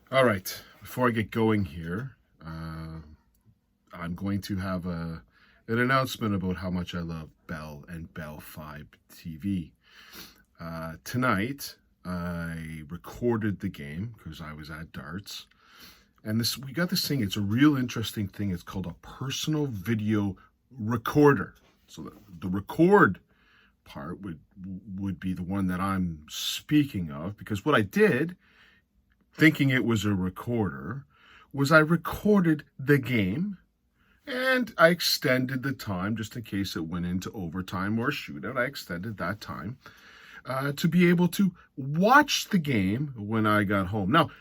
All right, before I get going here, I'm going to have an announcement about how much I love Bell and Bell 5 TV. Tonight, I recorded the game because I was at darts. And we got this thing, it's a real interesting thing. It's called a personal video recorder. So the record part would be the one that I'm speaking of, because what I did, thinking it was a recorder, was I recorded the game and I extended the time just in case it went into overtime or shootout. I extended that time to be able to watch the game when I got home. Now,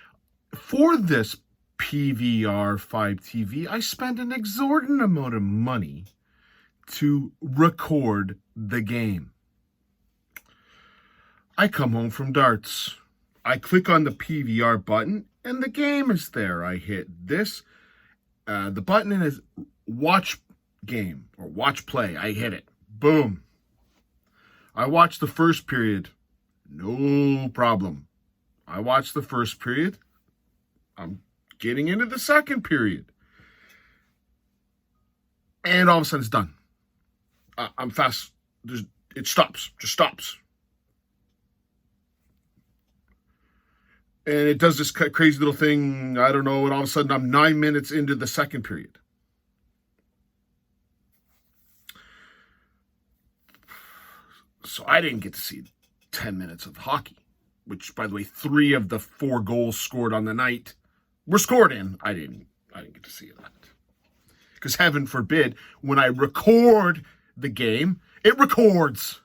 for this PVR 5 TV, I spent an exorbitant amount of money to record the game. I come home from darts. I click on the PVR button and the game is there. I hit this. The button is watch game or watch play. I hit it. Boom. I watched the first period. No problem. I watched the first period. I'm getting into the second period. And all of a sudden it's done. I'm fast. It stops. Just stops. And it does this crazy little thing, I don't know, and all of a sudden I'm 9 minutes into the second period. So I didn't get to see 10 minutes of hockey, which, by the way, 3 of the 4 goals scored on the night were scored in. I didn't get to see that. Because heaven forbid, when I record the game, it records.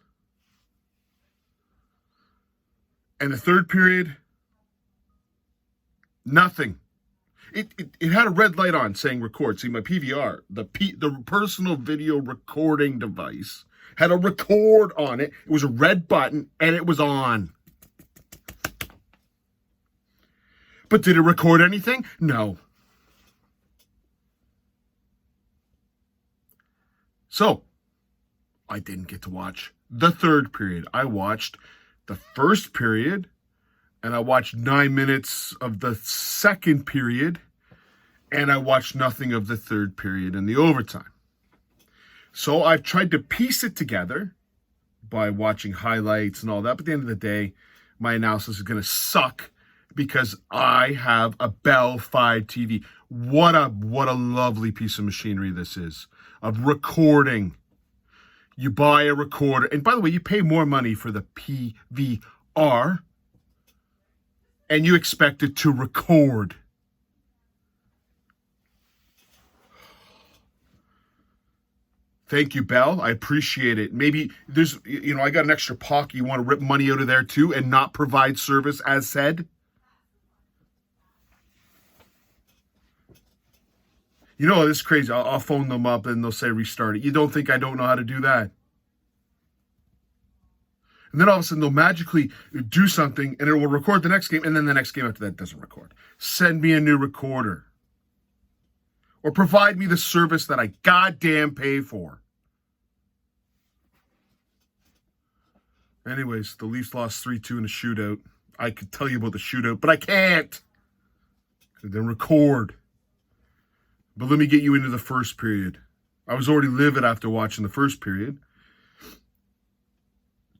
And the third period, nothing. It had a red light on saying record. See, my PVR, the personal video recording device, had a record on it. It was a red button, and it was on. But did it record anything? No. So, I didn't get to watch the third period. I watched the first period, and I watched 9 minutes of the second period, and I watched nothing of the third period and the overtime. So I've tried to piece it together by watching highlights and all that, but at the end of the day, my analysis is going to suck because I have a Bell 5 TV. What a lovely piece of machinery this is, of recording. You buy a recorder, and by the way, you pay more money for the PVR, and you expect it to record. Thank you, Bell. I appreciate it. Maybe I got an extra pocket. You want to rip money out of there too and not provide service as said? This is crazy. I'll phone them up and they'll say restart it. You don't think I don't know how to do that? And then all of a sudden they'll magically do something and it will record the next game, and then the next game after that doesn't record. Send me a new recorder. Or provide me the service that I goddamn pay for. Anyways, the Leafs lost 3-2 in a shootout. I could tell you about the shootout, but I can't. Then record. But let me get you into the first period. I was already livid after watching the first period.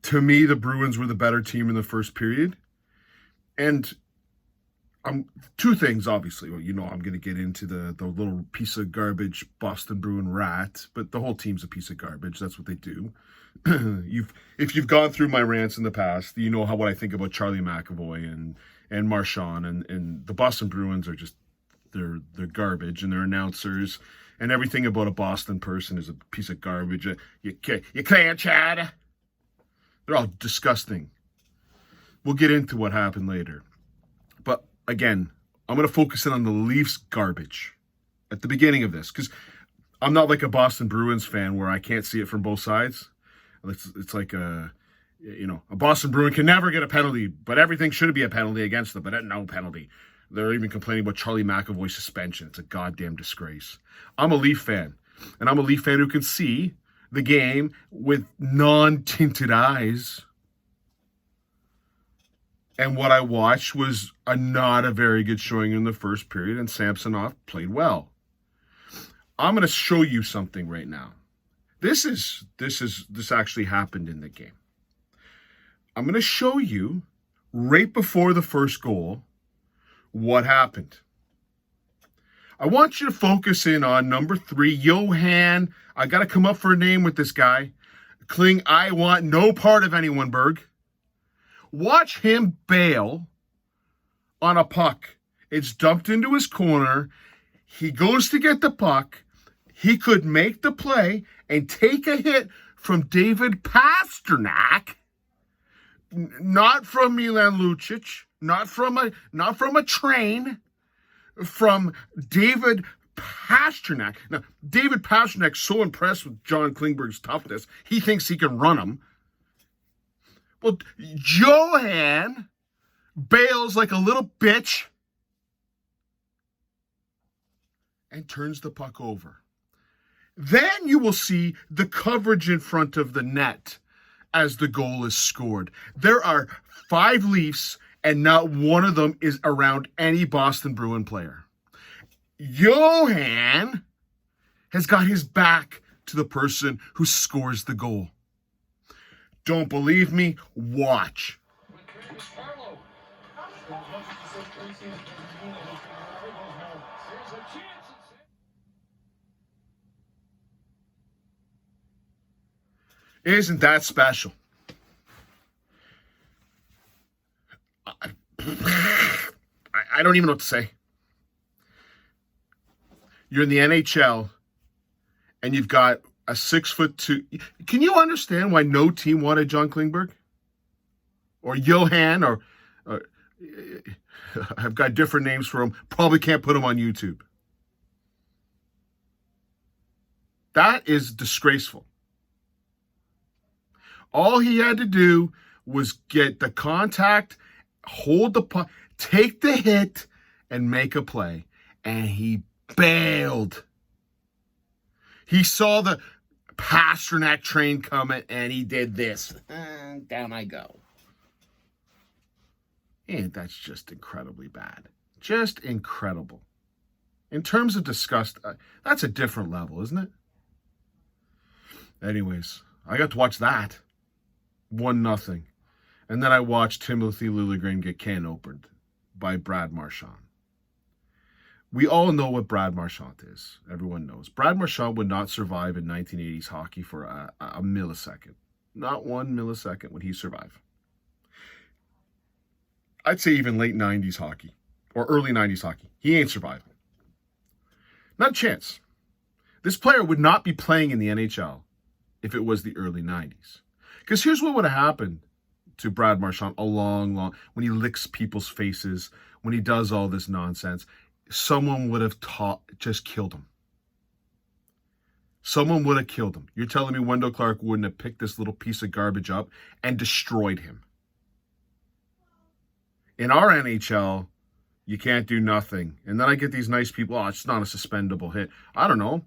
To me, the Bruins were the better team in the first period. And two things, obviously. Well, I'm going to get into the little piece of garbage Boston Bruin rat, but the whole team's a piece of garbage. That's what they do. If you've gone through my rants in the past, you know what I think about Charlie McAvoy and Marchand, and the Boston Bruins are just they're garbage, and their announcers and everything about a Boston person is a piece of garbage. You can't chat. They're all disgusting. We'll get into what happened later. But again, I'm going to focus in on the Leafs garbage at the beginning of this, because I'm not like a Boston Bruins fan where I can't see it from both sides. It's like a Boston Bruin can never get a penalty, but everything should be a penalty against them, but no penalty. They're even complaining about Charlie McAvoy's suspension. It's a goddamn disgrace. I'm a Leaf fan, and I'm a Leaf fan who can see the game with non-tinted eyes. And what I watched was not a very good showing in the first period, and Samsonov played well. I'm going to show you something right now. This actually happened in the game. I'm going to show you right before the first goal what happened. I want you to focus in on number 3, Johan. I got to come up for a name with this guy. Kling, I want no part of anyone, Berg. Watch him bail on a puck. It's dumped into his corner. He goes to get the puck. He could make the play and take a hit from David Pastrnak, not from Milan Lucic, not from a train, from David Pastrnak. Now, David Pasternak's so impressed with John Klingberg's toughness, he thinks he can run him. Well, Johan bails like a little bitch and turns the puck over. Then you will see the coverage in front of the net as the goal is scored. There are 5 Leafs, and not one of them is around any Boston Bruin player. Johan has got his back to the person who scores the goal. Don't believe me? Watch. Isn't that special? I don't even know what to say. You're in the NHL, and you've got a 6'2". Can you understand why no team wanted John Klingberg? Or Johan, or I've got different names for him. Probably can't put him on YouTube. That is disgraceful. All he had to do was get the contact, hold the puck, take the hit, and make a play. And he bailed. He saw the Pastrnak train coming, and he did this. Down I go. And that's just incredibly bad. Just incredible. In terms of disgust, that's a different level, isn't it? Anyways, I got to watch that. 1-0. And then I watched Timothy Liljegren get can opened by Brad Marchand. We all know what Brad Marchand is. Everyone knows. Brad Marchand would not survive in 1980s hockey for a millisecond. Not 1 millisecond would he survive. I'd say even late 90s hockey or early 90s hockey. He ain't surviving. Not a chance. This player would not be playing in the NHL if it was the early 90s. Because here's what would have happened to Brad Marchand when he licks people's faces, when he does all this nonsense. Someone would have just killed him. Someone would have killed him. You're telling me Wendell Clark wouldn't have picked this little piece of garbage up and destroyed him? In our NHL, you can't do nothing. And then I get these nice people, it's not a suspendable hit. I don't know.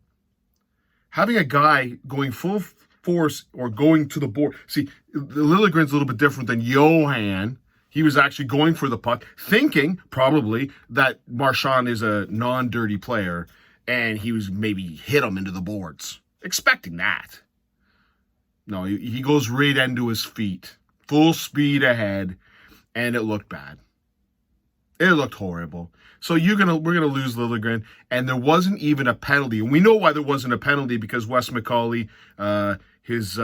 Having a guy going full force or going to the board. See, Liljegren's a little bit different than Johan. He was actually going for the puck, thinking probably that Marchand is a non-dirty player, and he was maybe hit him into the boards, expecting that. No, he goes right into his feet, full speed ahead, and it looked bad. It looked horrible. So we're gonna lose Liljegren, and there wasn't even a penalty. And we know why there wasn't a penalty, because Wes McCauley, his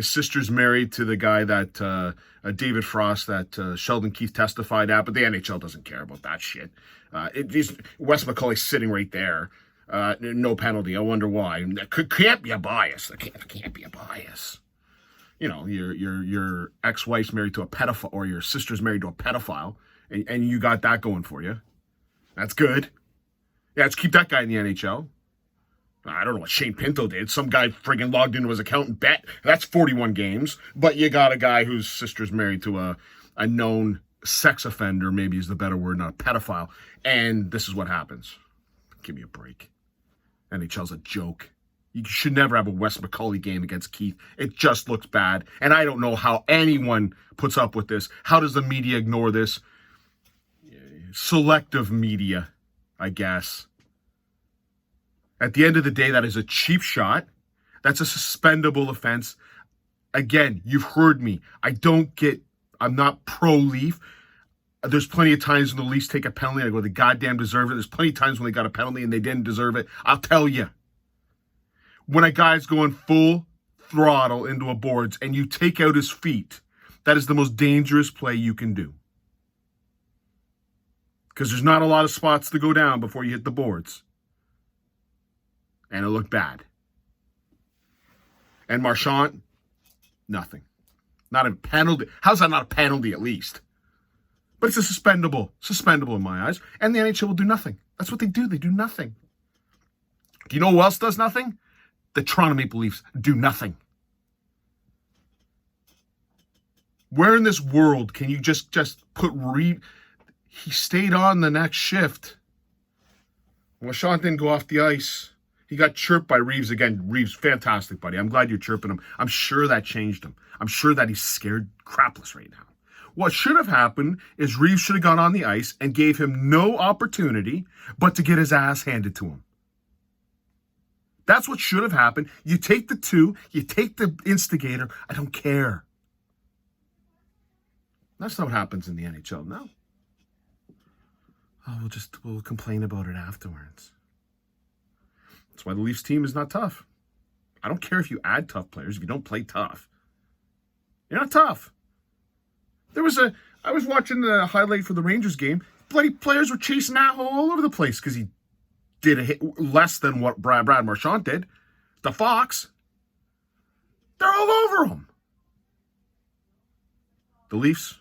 sister's married to the guy that David Frost that Sheldon Keefe testified at, but the NHL doesn't care about that shit. Wes McCauley's sitting right there. No penalty. I wonder why. Can't be a bias. There can't be a bias. You know, your ex-wife's married to a pedophile, or your sister's married to a pedophile, and you got that going for you. That's good. Yeah, let's keep that guy in the NHL. I don't know what Shane Pinto did. Some guy friggin' logged into his account and bet. That's 41 games. But you got a guy whose sister's married to a known sex offender, maybe is the better word, not a pedophile. And this is what happens. Give me a break. NHL's a joke. You should never have a Wes McCauley game against Keith. It just looks bad. And I don't know how anyone puts up with this. How does the media ignore this? Selective media, I guess. At the end of the day, that is a cheap shot. That's a suspendable offense. Again, you've heard me. I'm not pro-Leaf. There's plenty of times when the Leafs take a penalty and I go, they goddamn deserve it. There's plenty of times when they got a penalty and they didn't deserve it. I'll tell you. When a guy's going full throttle into a boards and you take out his feet, that is the most dangerous play you can do. Because there's not a lot of spots to go down before you hit the boards. And it looked bad. And Marchand, nothing. Not a penalty. How's that not a penalty at least? But it's a suspendable in my eyes. And the NHL will do nothing. That's what they do. They do nothing. Do you know who else does nothing? The Toronto Maple Leafs do nothing. Where in this world can you just put Reeves? He stayed on the next shift. Marchand didn't go off the ice. He got chirped by Reeves again. Reeves, fantastic, buddy. I'm glad you're chirping him. I'm sure that changed him. I'm sure that he's scared crapless right now. What should have happened is Reeves should have gone on the ice and gave him no opportunity but to get his ass handed to him. That's what should have happened. You take the two, you take the instigator. I don't care. That's not what happens in the NHL, no. Oh, we'll complain about it afterwards. That's why the Leafs team is not tough. I don't care if you add tough players, if you don't play tough. You're not tough. I was watching the highlight for the Rangers game. Bloody players were chasing Aho all over the place because he did a hit less than what Brad Marchand did. The Fox. They're all over him. The Leafs,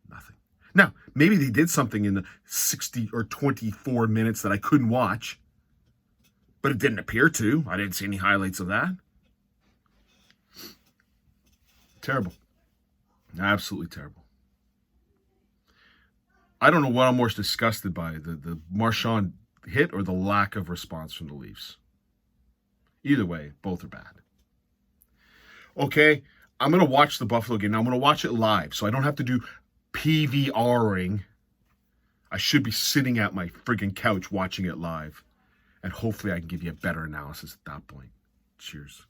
nothing. Now, maybe they did something in the 60 or 24 minutes that I couldn't watch, but it didn't appear to. I didn't see any highlights of that. Terrible. Absolutely terrible. I don't know what I'm more disgusted by, the Marchand hit or the lack of response from the Leafs. Either way, both are bad. Okay, I'm going to watch the Buffalo game. Now, I'm going to watch it live, so I don't have to do PVRing. I should be sitting at my friggin' couch watching it live. And hopefully I can give you a better analysis at that point. Cheers.